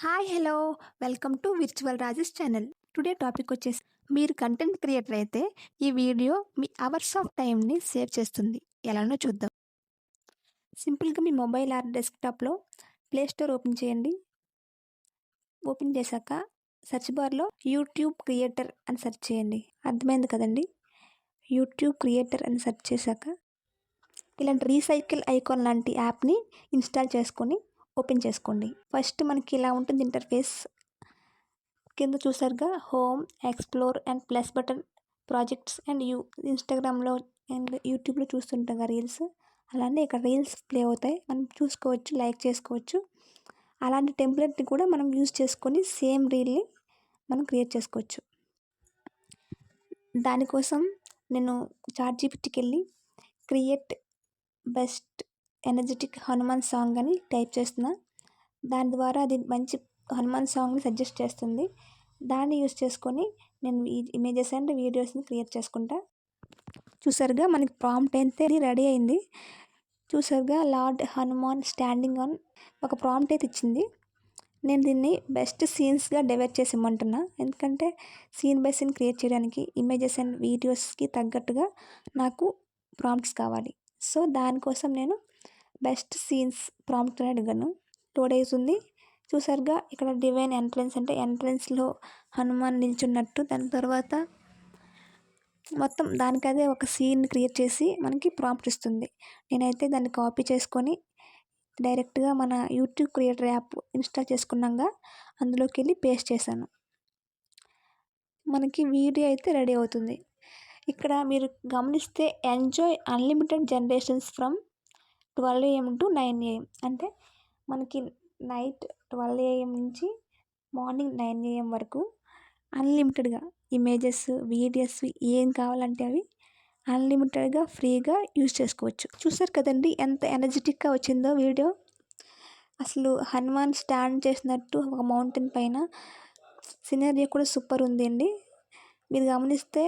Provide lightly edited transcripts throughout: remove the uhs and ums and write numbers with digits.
Hi hello welcome to virtual రాజెస్ channel. Today topic వచ్చేసి మీరు కంటెంట్ క్రియేటర్ అయితే ఈ వీడియో మీ అవర్స్ ఆఫ్ టైంని సేవ్ చేస్తుంది. ఎలానో చూద్దాం. సింపుల్గా మీ మొబైల్ ఆర్ డెస్క్టాప్లో ప్లే స్టోర్ ఓపెన్ చేయండి. ఓపెన్ చేశాక సెర్చ్ బార్లో యూట్యూబ్ క్రియేటర్ అని సెర్చ్ చేయండి. అర్థమైంది కదండి. యూట్యూబ్ క్రియేటర్ అని సెర్చ్ చేశాక ఇలాంటి రీసైకిల్ ఐకాన్ లాంటి యాప్ని ఇన్స్టాల్ చేసుకొని ఓపెన్ చేసుకోండి. ఫస్ట్ మనకి ఇలా ఉంటుంది ఇంటర్ఫేస్. కింద చూసారుగా home, explore and plus button, projects and ఇన్స్టాగ్రామ్లో అండ్ యూట్యూబ్లో చూస్తుంటాం రీల్స్. అలానే ఇక్కడ రీల్స్ ప్లే అవుతాయి, మనం చూసుకోవచ్చు, లైక్ చేసుకోవచ్చు. అలాంటి టెంప్లెట్ని కూడా మనం యూజ్ చేసుకొని సేమ్ రీల్ని మనం క్రియేట్ చేసుకోవచ్చు. దానికోసం నేను చాట్‌జీపీటీకి వెళ్ళి create best energetic Hanuman song అని టైప్ చేస్తున్నా. దాని ద్వారా అది మంచి హనుమాన్ సాంగ్ని సజెస్ట్ చేస్తుంది. దాన్ని యూస్ చేసుకొని నేను ఈ ఇమేజెస్ అండ్ వీడియోస్ని క్రియేట్ చేసుకుంటా. చూసారుగా మనకి ప్రాంప్ట్ అయితే రెడీ అయింది. చూసారుగా లార్డ్ హనుమాన్ స్టాండింగ్ ఆన్ ఒక ప్రాంప్ట్ అయితే ఇచ్చింది. నేను దీన్ని బెస్ట్ సీన్స్గా డివైడ్ చేసి ఇమ్మంటున్నా. ఎందుకంటే సీన్ బై సీన్ క్రియేట్ చేయడానికి ఇమేజెస్ అండ్ వీడియోస్కి తగ్గట్టుగా నాకు ప్రాంప్ట్స్ కావాలి. సో దానికోసం నేను బెస్ట్ సీన్స్ ప్రాంప్ట్ అని అడిగాను. లోడ్ అవుతుంది. చూసారుగా ఇక్కడ డివైన్ ఎంట్రన్స్ అంటే ఎంట్రన్స్లో హనుమాన్ నిల్చున్నట్టు. దాని తర్వాత మొత్తం దానికదే ఒక సీన్ క్రియేట్ చేసి మనకి ప్రాంప్ట్ ఇస్తుంది. నేనైతే దాన్ని కాపీ చేసుకొని డైరెక్ట్గా మన యూట్యూబ్ క్రియేటర్ యాప్ ఇన్స్టాల్ చేసుకున్నాక అందులోకి వెళ్ళి పేస్ట్ చేశాను. మనకి వీడియో అయితే రెడీ అవుతుంది. ఇక్కడ మీరు గమనిస్తే enjoy unlimited generations from 12 AM to 9 AM అంటే మనకి నైట్ 12 AM నుంచి మార్నింగ్ 9 AM వరకు అన్లిమిటెడ్గా ఇమేజెస్, వీడియోస్ ఏం కావాలంటే అవి అన్లిమిటెడ్గా ఫ్రీగా యూజ్ చేసుకోవచ్చు. చూసారు కదండి ఎంత ఎనర్జెటిక్గా వచ్చిందో వీడియో. అసలు హనుమాన్ స్టాండ్ చేసినట్టు ఒక మౌంటైన్ పైన సినరియో కూడా సూపర్ ఉంది అండి. మీరు గమనిస్తే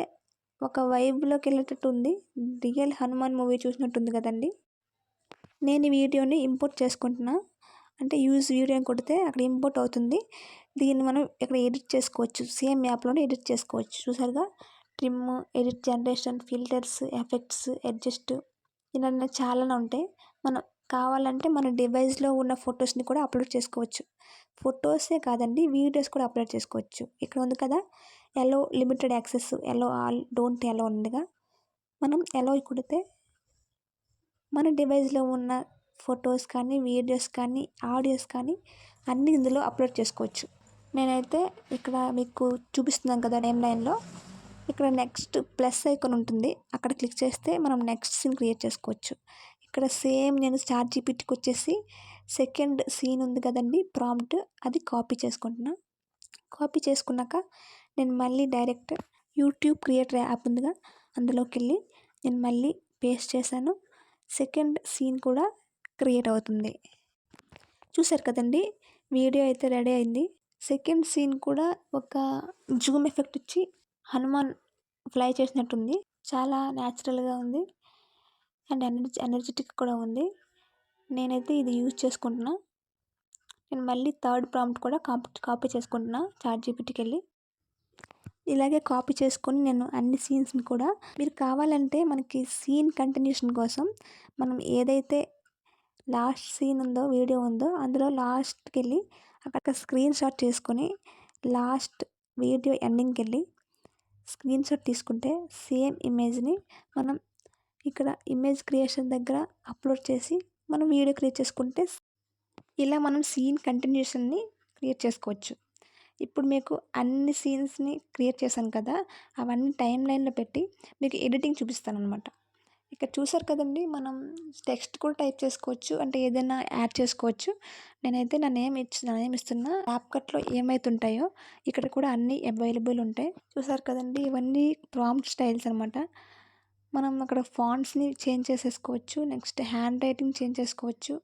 ఒక వైబ్లోకి వెళ్ళేటట్టు ఉంది. రియల్ హనుమాన్ మూవీ చూసినట్టుంది కదండి. నేను ఈ వీడియోని ఇంపోర్ట్ చేసుకుంటున్నా. అంటే యూజ్ వీడియో అని కొడితే అక్కడ ఇంపోర్ట్ అవుతుంది. దీన్ని మనం ఇక్కడ ఎడిట్ చేసుకోవచ్చు, సేమ్ యాప్లోనే ఎడిట్ చేసుకోవచ్చు. చూసారుగా trim, edit, generation, filters, effects, adjust ఇలా చాలానే ఉంటాయి. మనం కావాలంటే మన డివైస్లో ఉన్న ఫొటోస్ని కూడా అప్లోడ్ చేసుకోవచ్చు. ఫొటోసే కాదండి, వీడియోస్ కూడా అప్లోడ్ చేసుకోవచ్చు. ఇక్కడ ఉంది కదా allow limited access, allow all, don't allow ఉందిగా. మనం ఎలో కొడితే మన డివైస్లో ఉన్న ఫొటోస్ కానీ, వీడియోస్ కానీ, ఆడియోస్ కానీ అన్నీ ఇందులో అప్లోడ్ చేసుకోవచ్చు. నేనైతే ఇక్కడ మీకు చూపిస్తున్నాను కదా నేమ్ లైన్లో, ఇక్కడ నెక్స్ట్ ప్లస్ ఐకాన్ ఉంటుంది, అక్కడ క్లిక్ చేస్తే మనం నెక్స్ట్ సీన్ క్రియేట్ చేసుకోవచ్చు. ఇక్కడ సేమ్ నేను చాట్‌జీపీటీకి వచ్చేసి సెకండ్ సీన్ ఉంది కదండి ప్రాంప్ట్, అది కాపీ చేసుకుంటున్నా. కాపీ చేసుకున్నాక నేను మళ్ళీ డైరెక్ట్ యూట్యూబ్ క్రియేటర్ యాప్ ఉందిగా అందులోకి వెళ్ళి నేను మళ్ళీ పేస్ట్ చేశాను. సెకండ్ సీన్ కూడా క్రియేట్ అవుతుంది. చూసారు కదండి వీడియో అయితే రెడీ అయింది. సెకండ్ సీన్ కూడా ఒక జూమ్ ఎఫెక్ట్ ఇచ్చి హనుమాన్ ఫ్లై చేసినట్టుంది. చాలా న్యాచురల్గా ఉంది అండ్ ఎనర్జెటిక్ కూడా ఉంది. నేనైతే ఇది యూజ్ చేసుకుంటున్నా. నేను మళ్ళీ థర్డ్ ప్రాంప్ట్ కూడా కాపీ చేసుకుంటున్నా చాట్‌జీపీటీకి వెళ్ళి. ఇలాగే కాపీ చేసుకొని నేను అన్ని సీన్స్ని కూడా, మీరు కావాలంటే మనకి సీన్ కంటిన్యూషన్ కోసం మనం ఏదైతే లాస్ట్ సీన్ ఉందో, వీడియో ఉందో అందులో లాస్ట్కి వెళ్ళి అక్కడ స్క్రీన్ షాట్ చేసుకొని లాస్ట్ వీడియో ఎండింగ్కి వెళ్ళి స్క్రీన్ షాట్ తీసుకుంటే సేమ్ ఇమేజ్ని మనం ఇక్కడ ఇమేజ్ క్రియేషన్ దగ్గర అప్లోడ్ చేసి మనం వీడియో క్రియేట్ చేసుకుంటే ఇలా మనం సీన్ కంటిన్యూషన్ని క్రియేట్ చేసుకోవచ్చు. ఇప్పుడు మీకు అన్ని సీన్స్ని క్రియేట్ చేశాను కదా, అవన్నీ టైం లైన్లో పెట్టి మీకు ఎడిటింగ్ చూపిస్తాను అనమాట. ఇక్కడ చూసారు కదండి మనం టెక్స్ట్ కూడా టైప్ చేసుకోవచ్చు, అంటే ఏదైనా యాడ్ చేసుకోవచ్చు. నేనైతే నా నేమ్ ఇస్తున్నా. యాప్కట్లో ఏమైతుంటాయో ఇక్కడ కూడా అన్నీ అవైలబుల్ ఉంటాయి. చూసారు కదండి ఇవన్నీ ప్రాంప్ట్ స్టైల్స్ అనమాట. మనం అక్కడ ఫాంట్స్ని చేంజ్ చేసేసుకోవచ్చు, నెక్స్ట్ హ్యాండ్ రైటింగ్ చేంజ్ చేసుకోవచ్చు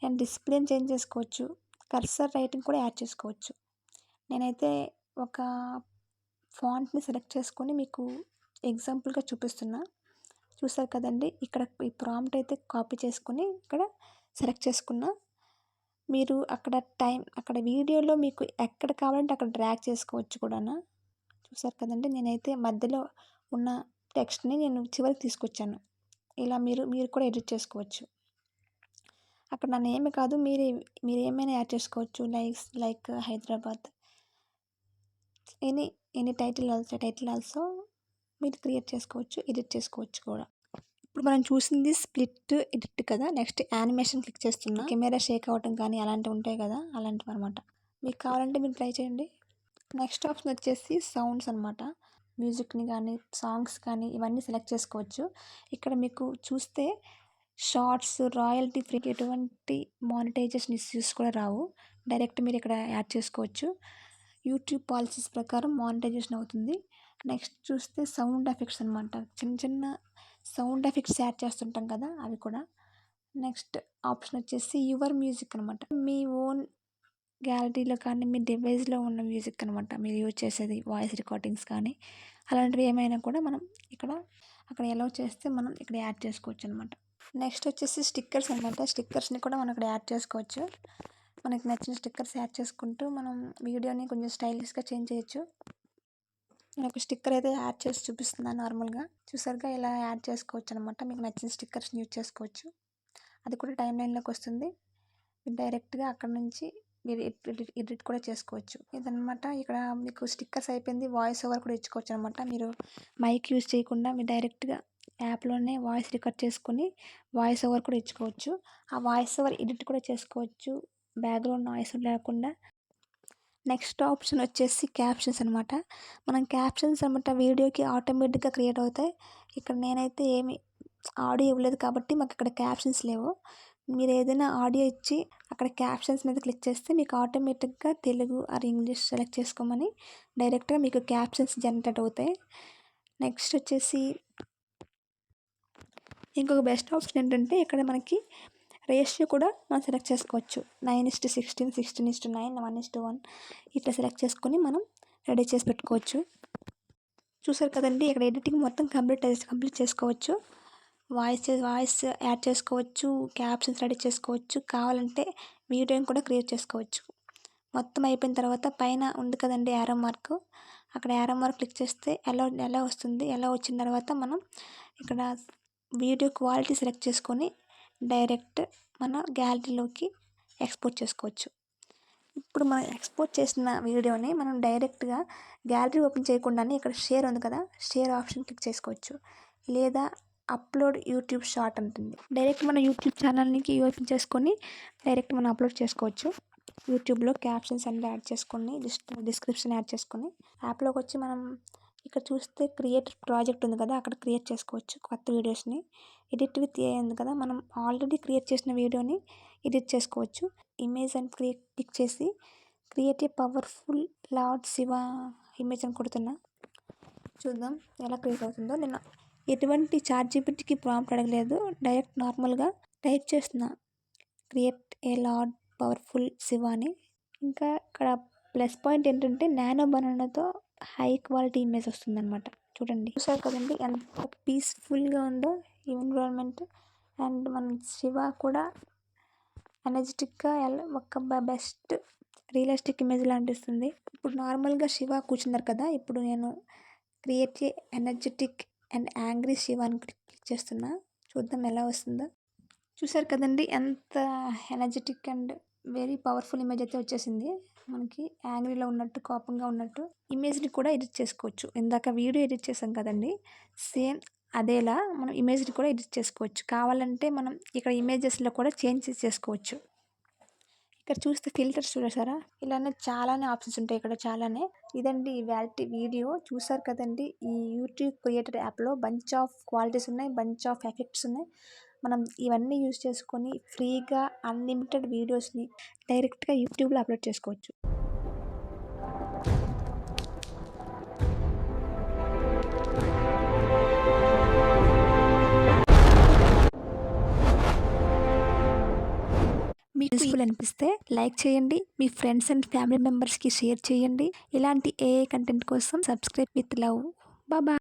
అండ్ డిస్ప్లేని చేంజ్ చేసుకోవచ్చు, కర్సర్ రైటింగ్ కూడా యాడ్ చేసుకోవచ్చు. నేనైతే ఒక ఫాంట్ని సెలెక్ట్ చేసుకొని మీకు ఎగ్జాంపుల్గా చూపిస్తున్నా. చూసారు కదండి ఇక్కడ ఈ ప్రాంప్ట్ అయితే కాపీ చేసుకొని ఇక్కడ సెలెక్ట్ చేసుకున్నా. మీరు అక్కడ వీడియోలో మీకు ఎక్కడ కావాలంటే అక్కడ డ్రాగ్ చేసుకోవచ్చు కూడాను. చూసారు కదండీ! నేనైతే మధ్యలో ఉన్న టెక్స్ట్‌ని నేను చివరికి తీసుకొచ్చాను. ఇలా మీరు కూడా ఎడిట్ చేసుకోవచ్చు. అక్కడ నా నేమ్ కాదు మీరేమైనా యాడ్ చేసుకోవచ్చు. Like Hyderabad any title also మీరు క్రియేట్ చేసుకోవచ్చు, ఎడిట్ చేసుకోవచ్చు కూడా. ఇప్పుడు మనం చూసింది స్ప్లిట్ ఎడిట్ కదా. నెక్స్ట్ యానిమేషన్ క్లిక్ చేస్తున్నా. కెమెరా షేక్ అవ్వటం కానీ అలాంటివి ఉంటాయి కదా, అలాంటివన్నమాట. మీకు కావాలంటే మీరు ట్రై చేయండి. నెక్స్ట్ ఆప్షన్ వచ్చేసి సౌండ్స్ అనమాట. మ్యూజిక్ని కానీ సాంగ్స్ కానీ ఇవన్నీ సెలెక్ట్ చేసుకోవచ్చు. ఇక్కడ మీకు చూస్తే షార్ట్స్ రాయల్టీ ఫ్రీ ఎటువంటి మానిటైజేషన్ ఇష్యూస్ కూడా రావు. డైరెక్ట్ మీరు ఇక్కడ యాడ్ చేసుకోవచ్చు. యూట్యూబ్ పాలసీస్ ప్రకారం మానిటైజేషన్ అవుతుంది. నెక్స్ట్ చూస్తే సౌండ్ ఎఫెక్ట్స్ అనమాట. చిన్న సౌండ్ ఎఫెక్ట్స్ యాడ్ చేస్తుంటాం కదా, అవి కూడా. నెక్స్ట్ ఆప్షన్ వచ్చేసి యువర్ మ్యూజిక్ అనమాట. మీ ఓన్ గ్యాలరీలో కానీ మీ డివైస్లో ఉన్న మ్యూజిక్ అనమాట. మీరు యూజ్ చేసేది వాయిస్ రికార్డింగ్స్ కానీ అలాంటివి ఏమైనా కూడా మనం అక్కడ అలౌ చేస్తే మనం ఇక్కడ యాడ్ చేసుకోవచ్చు అనమాట. నెక్స్ట్ వచ్చేసి స్టిక్కర్స్ అనమాట. స్టిక్కర్స్ని కూడా మనం ఇక్కడ యాడ్ చేసుకోవచ్చు. మనకి నచ్చిన స్టిక్కర్స్ యాడ్ చేసుకుంటూ మనం వీడియోని కొంచెం స్టైలిష్గా చేంజ్ చేయొచ్చు. నేను ఒక స్టిక్కర్ అయితే యాడ్ చేసి చూపిస్తున్నాను నార్మల్గా. చూసారుగా ఇలా యాడ్ చేసుకోవచ్చు అనమాట. మీకు నచ్చిన స్టిక్కర్స్ని యూజ్ చేసుకోవచ్చు. అది కూడా టైం లైన్లోకి వస్తుంది. మీరు డైరెక్ట్గా అక్కడ నుంచి మీరు ఎడిట్ కూడా చేసుకోవచ్చు. ఇదనమాట. ఇక్కడ మీకు స్టిక్కర్స్ అయిపోయింది. వాయిస్ ఓవర్ కూడా ఇచ్చుకోవచ్చు అనమాట. మీరు మైక్ యూజ్ చేయకుండా మీరు డైరెక్ట్గా యాప్లోనే వాయిస్ రికార్డ్ చేసుకొని వాయిస్ ఓవర్ కూడా ఇచ్చుకోవచ్చు. ఆ వాయిస్ ఓవర్ ఎడిట్ కూడా చేసుకోవచ్చు బ్యాక్గ్రౌండ్ నాయిస్ లేకుండా. నెక్స్ట్ ఆప్షన్ వచ్చేసి క్యాప్షన్స్ అనమాట. మనం క్యాప్షన్స్ అనమాట వీడియోకి ఆటోమేటిక్గా క్రియేట్ అవుతాయి. ఇక్కడ నేనైతే ఏమి ఆడియో ఇవ్వలేదు కాబట్టి మాకు ఇక్కడ క్యాప్షన్స్ లేవు. మీరు ఏదైనా ఆడియో ఇచ్చి అక్కడ క్యాప్షన్స్ మీద క్లిక్ చేస్తే మీకు ఆటోమేటిక్గా తెలుగు ఆర్ ఇంగ్లీష్ సెలెక్ట్ చేసుకోమని డైరెక్ట్గా మీకు క్యాప్షన్స్ జనరేట్ అవుతాయి. నెక్స్ట్ వచ్చేసి ఇంకొక బెస్ట్ ఆప్షన్ ఏంటంటే ఇక్కడ మనకి రేషియో కూడా మనం సెలెక్ట్ చేసుకోవచ్చు. 9:16, 16:9, 1:1 ఇట్లా సెలెక్ట్ చేసుకొని మనం రెడీ చేసి పెట్టుకోవచ్చు. చూసారు కదండి, ఇక్కడ ఎడిటింగ్ మొత్తం కంప్లీట్ చేసుకోవచ్చు. వాయిస్ యాడ్ చేసుకోవచ్చు, క్యాప్షన్స్ రెడీ చేసుకోవచ్చు, కావాలంటే వీడియోని కూడా క్రియేట్ చేసుకోవచ్చు. మొత్తం అయిపోయిన తర్వాత పైన ఉంది కదండి యారో మార్క్, అక్కడ యారో మార్క్ క్లిక్ చేస్తే ఎలా వస్తుంది. ఎలా వచ్చిన తర్వాత మనం ఇక్కడ వీడియో క్వాలిటీ సెలెక్ట్ చేసుకొని డైరెక్ట్ మన గ్యాలరీలోకి ఎక్స్పోర్ట్ చేసుకోవచ్చు. ఇప్పుడు మనం ఎక్స్పోర్ట్ చేసిన వీడియోని మనం డైరెక్ట్గా గ్యాలరీ ఓపెన్ చేయకుండానే ఇక్కడ షేర్ ఉంది కదా, షేర్ ఆప్షన్ క్లిక్ చేసుకోవచ్చు. లేదా అప్లోడ్ యూట్యూబ్ షార్ట్ ఉంటుంది. డైరెక్ట్ మన యూట్యూబ్ ఛానల్కి ఓపెన్ చేసుకొని డైరెక్ట్ మనం అప్లోడ్ చేసుకోవచ్చు. యూట్యూబ్లో క్యాప్షన్స్ అన్నీ యాడ్ చేసుకొని డిస్క్రిప్షన్ యాడ్ చేసుకొని యాప్లోకి వచ్చి మనం ఇక్కడ చూస్తే క్రియేట్ ప్రాజెక్ట్ ఉంది కదా, అక్కడ క్రియేట్ చేసుకోవచ్చు కొత్త వీడియోస్ని. ఎడిట్ విత్ ఏ ఉంది కదా, మనం ఆల్రెడీ క్రియేట్ చేసిన వీడియోని ఎడిట్ చేసుకోవచ్చు. ఇమేజ్ అని క్లిక్ చేసి create a powerful lord Shiva image అని కొడుతున్నా. చూద్దాం ఎలా క్రియేట్ అవుతుందో. నేను ఎటువంటి ChatGPTకి ప్రాంప్ట్ అడగలేదు, డైరెక్ట్ నార్మల్గా టైప్ చేస్తున్నా create a lord powerful Shiva అని. ఇంకా ఇక్కడ ప్లస్ పాయింట్ ఏంటంటే నానో బనానాతో హై క్వాలిటీ ఇమేజ్ వస్తుందన్నమాట. చూసారు కదండి ఎంత పీస్ఫుల్గా ఉందో ఈ ఎన్విరాన్మెంట్. అండ్ మన శివ కూడా ఎనర్జెటిక్గా ఒక బెస్ట్ రియలిస్టిక్ ఇమేజ్లా అనిపిస్తుంది. ఇప్పుడు నార్మల్గా శివ కూర్చున్నారు కదా, ఇప్పుడు నేను create a energetic and angry Shiva అని క్లిక్ చేస్తున్నా. చూద్దాం ఎలా వస్తుందో. చూసారు కదండి ఎంత energetic and very powerful image అయితే వచ్చేసింది. మనకి యాంగ్రీలో ఉన్నట్టు, కోపంగా ఉన్నట్టు ఇమేజ్ని కూడా ఎడిట్ చేసుకోవచ్చు. ఇందాక వీడియో ఎడిట్ చేసాం కదండి, సేమ్ అదేలా మనం ఇమేజ్ని కూడా ఎడిట్ చేసుకోవచ్చు. కావాలంటే మనం ఇక్కడ ఇమేజెస్లో కూడా చేంజ్ చేసుకోవచ్చు. ఇక్కడ చూస్తే ఫిల్టర్స్ చూసారా, ఇలానే చాలానే ఆప్షన్స్ ఉంటాయి ఇక్కడ చాలానే. ఇదండి ఇవాల్టి వీడియో. చూసారు కదండి, ఈ యూట్యూబ్ క్రియేటర్ యాప్లో బంచ్ ఆఫ్ క్వాలిటీస్ ఉన్నాయి, బంచ్ ఆఫ్ ఎఫెక్ట్స్ ఉన్నాయి. మనం ఇవన్నీ యూజ్ చేసుకొని ఫ్రీగా అన్లిమిటెడ్ వీడియోస్ని డైరెక్ట్గా యూట్యూబ్లో అప్లోడ్ చేసుకోవచ్చు. మీకు యూస్ఫుల్ అనిపిస్తే లైక్ చేయండి, మీ ఫ్రెండ్స్ అండ్ ఫ్యామిలీ మెంబర్స్కి షేర్ చేయండి. ఇలాంటి ఏఐ కంటెంట్ కోసం సబ్స్క్రైబ్ విత్ లవ్. బాయ్.